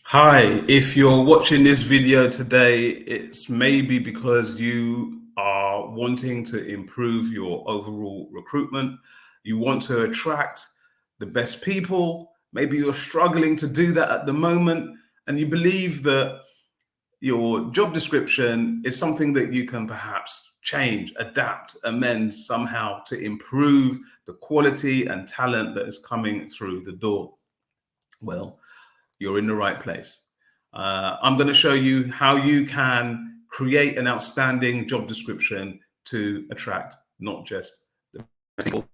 Hi, if you're watching this video today, it's maybe because you are wanting to improve your overall recruitment. You want to attract the best people. Maybe you're struggling to do that at the moment, and you believe that your job description is something that you can perhaps change, adapt, amend somehow to improve the quality and talent that is coming through the door. Well, you're in the right place. I'm going to show you how you can create an outstanding job description to attract not just the people,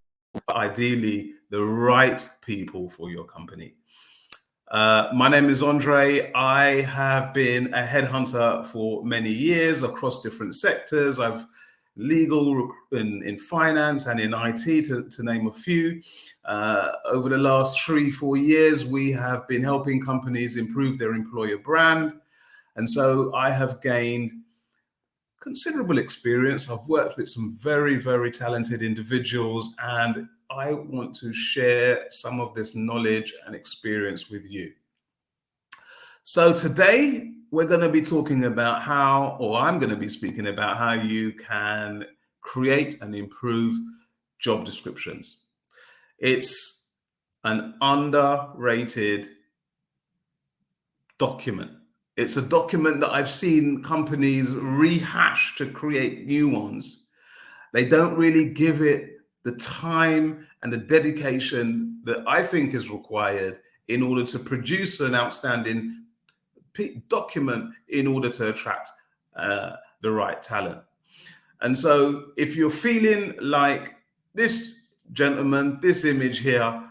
but ideally the right people for your company. My name is Andre. I have been a headhunter for many years across different sectors. I've legal in finance and in IT, to name a few. Over the last 3-4 years, we have been helping companies improve their employer brand. And so I have gained considerable experience. I've worked with some very, very talented individuals, and I want to share some of this knowledge and experience with you. So today we're going to be talking about how, or I'm going to be speaking about how you can create and improve job descriptions. It's an underrated document. It's a document that I've seen companies rehash to create new ones. They don't really give it the time and the dedication that I think is required in order to produce an outstanding document in order to attract the right talent. And so if you're feeling like this gentleman, this image here,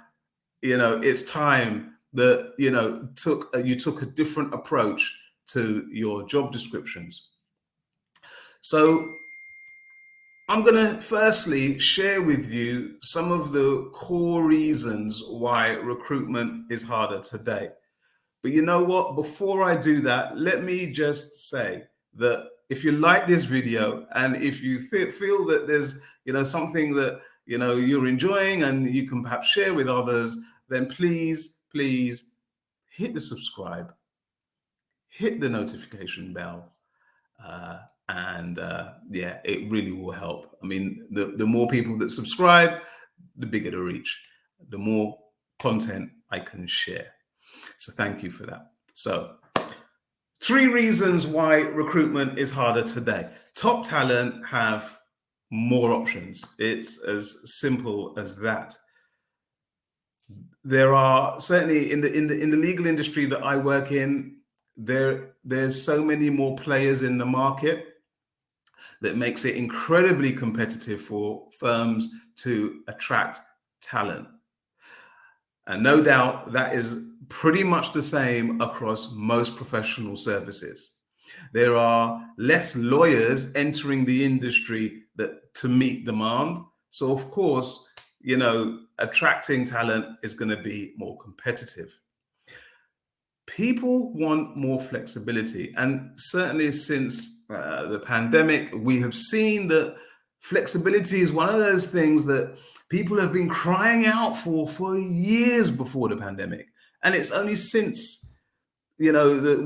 it's time that, you took a different approach to your job descriptions. So I'm going to firstly share with you some of the core reasons why recruitment is harder today. But you know what? Before I do that, let me just say that if you like this video and if you feel that there's, something that, you're enjoying and you can perhaps share with others, then please hit the subscribe, hit the notification bell. Yeah, it really will help. I mean, the more people that subscribe, the bigger the reach, the more content I can share. So thank you for that. So 3 reasons why recruitment is harder today. Top talent have more options. It's as simple as that. There are certainly in the legal industry that I work in, there's so many more players in the market that makes it incredibly competitive for firms to attract talent. And no doubt that is pretty much the same across most professional services. There are less lawyers entering the industry to meet demand. So of course, attracting talent is going to be more competitive. People want more flexibility. And certainly since the pandemic, we have seen that flexibility is one of those things that people have been crying out for years before the pandemic. And it's only since, that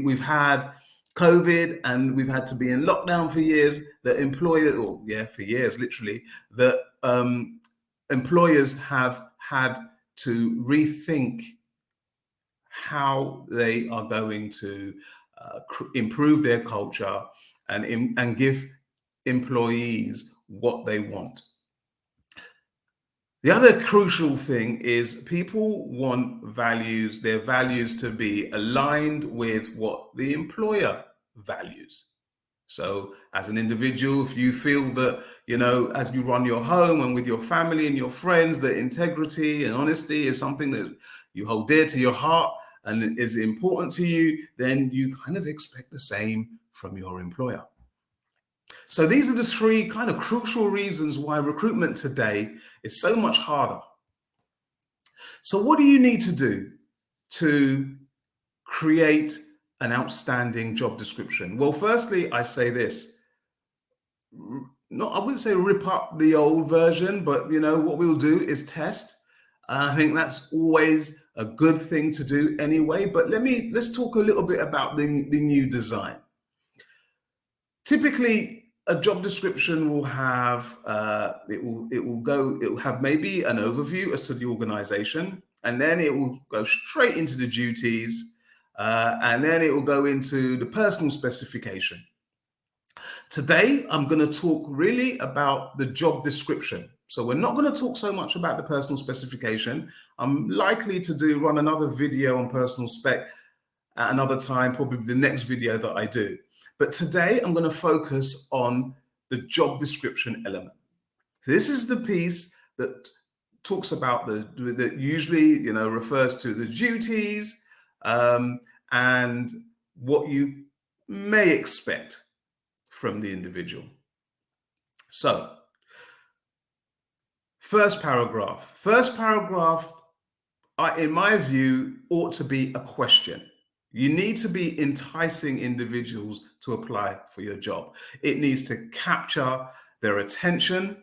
we've had COVID and we've had to be in lockdown for years that for years, literally, that employers have had to rethink how they are going to improve their culture and give employees what they want. The other crucial thing is people want their values to be aligned with what the employer values. So as an individual, if you feel that, as you run your home and with your family and your friends, that integrity and honesty is something that you hold dear to your heart and is important to you, then you kind of expect the same from your employer. So these are the 3 kind of crucial reasons why recruitment today is so much harder. So what do you need to do to create an outstanding job description? Well, firstly, I say this. I wouldn't say rip up the old version, but what we'll do is test. I think that's always a good thing to do anyway. But let's talk a little bit about the new design. Typically, a job description will have it will have maybe an overview as to the organization, and then it will go straight into the duties, and then it will go into the personal specification. Today, I'm going to talk really about the job description. So we're not going to talk so much about the personal specification. I'm likely to run another video on personal spec at another time, probably the next video that I do. But today I'm going to focus on the job description element. So this is the piece that talks about that usually, refers to the duties, and what you may expect from the individual. So, first paragraph. In my view, ought to be a question. You need to be enticing individuals to apply for your job. It needs to capture their attention,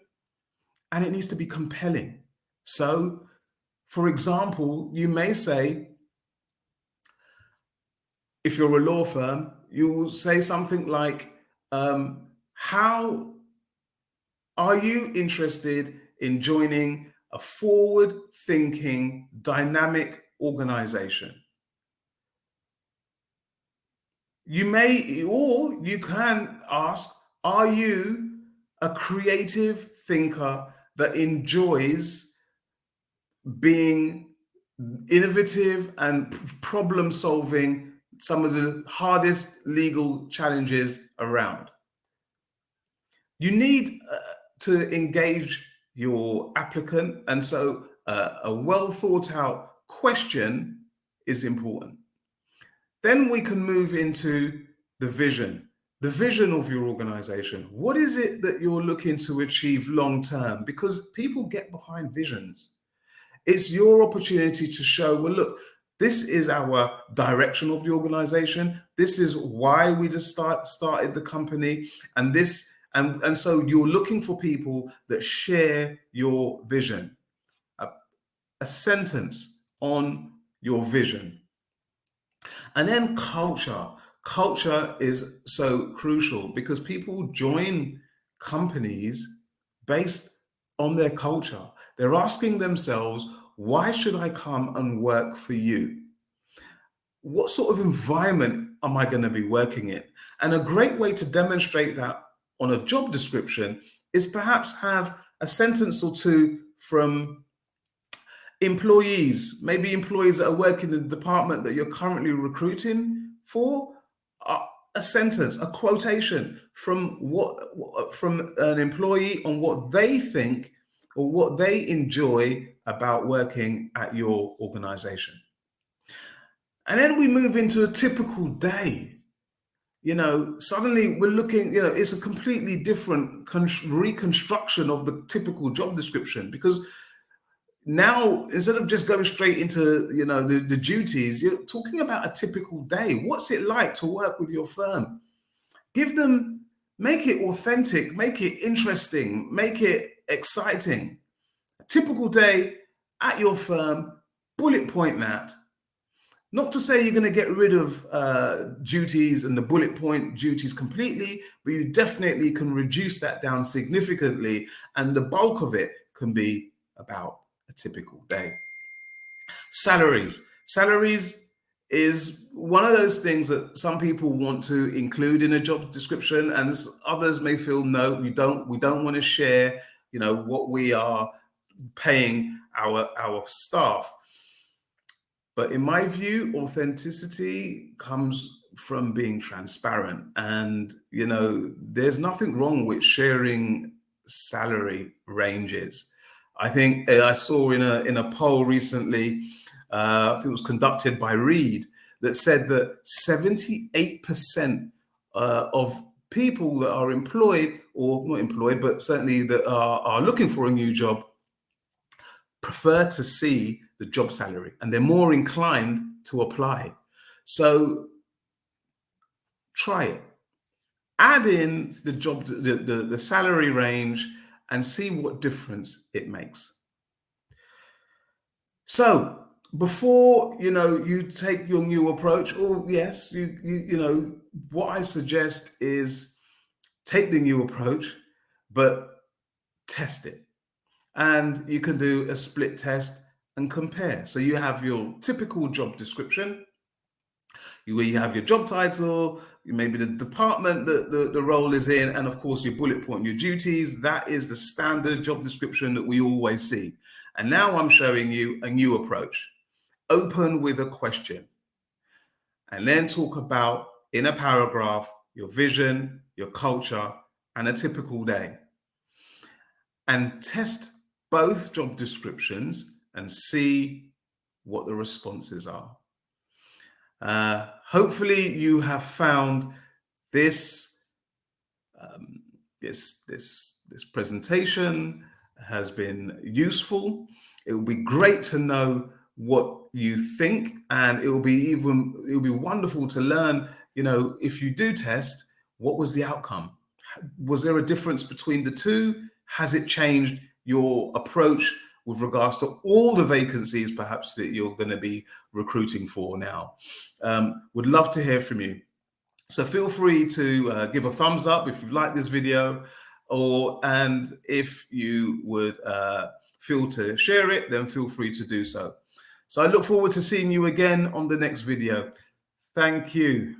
and it needs to be compelling. So, for example, you may say, if you're a law firm, you will say something like, how are you interested in joining a forward-thinking, dynamic organization? You may, or you can ask, are you a creative thinker that enjoys being innovative and problem solving some of the hardest legal challenges around? You need to engage your applicant, and so a well thought out question is important. Then we can move into the vision of your organization. What is it that you're looking to achieve long term? Because people get behind visions. It's your opportunity to show, well, look, this is our direction of the organization. This is why we just started the company. And so you're looking for people that share your vision. A sentence on your vision. And then culture. Culture is so crucial because people join companies based on their culture. They're asking themselves, why should I come and work for you? What sort of environment am I going to be working in? And a great way to demonstrate that on a job description is perhaps have a sentence or two from employees, maybe employees that are working in the department that you're currently recruiting for. A sentence, a quotation from an employee on what they think or what they enjoy about working at your organization. And then we move into a typical day. Suddenly we're looking, it's a completely different reconstruction of the typical job description, because now, instead of just going straight into, the duties, you're talking about a typical day. What's it like to work with your firm? Make it authentic, make it interesting, make it exciting. A typical day at your firm, bullet point that. Not to say you're going to get rid of duties and the bullet point duties completely, but you definitely can reduce that down significantly, and the bulk of it can be about a typical day. Salaries is one of those things that some people want to include in a job description, and others may feel, no, we don't want to share, what we are paying our staff. But in my view, authenticity comes from being transparent. And, there's nothing wrong with sharing salary ranges. I think I saw in a poll recently, I think it was conducted by Reed, that said that 78% of people that are employed, or not employed, but certainly that are looking for a new job, prefer to see the job salary, and they're more inclined to apply. So try it. Add in the salary range and see what difference it makes. So before you take your new approach, or yes, what I suggest is take the new approach, but test it. And you can do a split test and compare. So you have your typical job description, where you have your job title, maybe the department that the role is in, and of course your bullet point, your duties. That is the standard job description that we always see. And now I'm showing you a new approach. Open with a question, and then talk about, in a paragraph, your vision, your culture, and a typical day. And test both job descriptions and see what the responses are. Hopefully you have found this this presentation has been useful. It will be great to know what you think, and it'll be wonderful to learn, if you do test, what was the outcome? Was there a difference between the two? Has it changed your approach with regards to all the vacancies perhaps that you're going to be recruiting for now? Would love to hear from you. So feel free to give a thumbs up if you like this video, and if you would feel to share it, then feel free to do so. So I look forward to seeing you again on the next video. Thank you.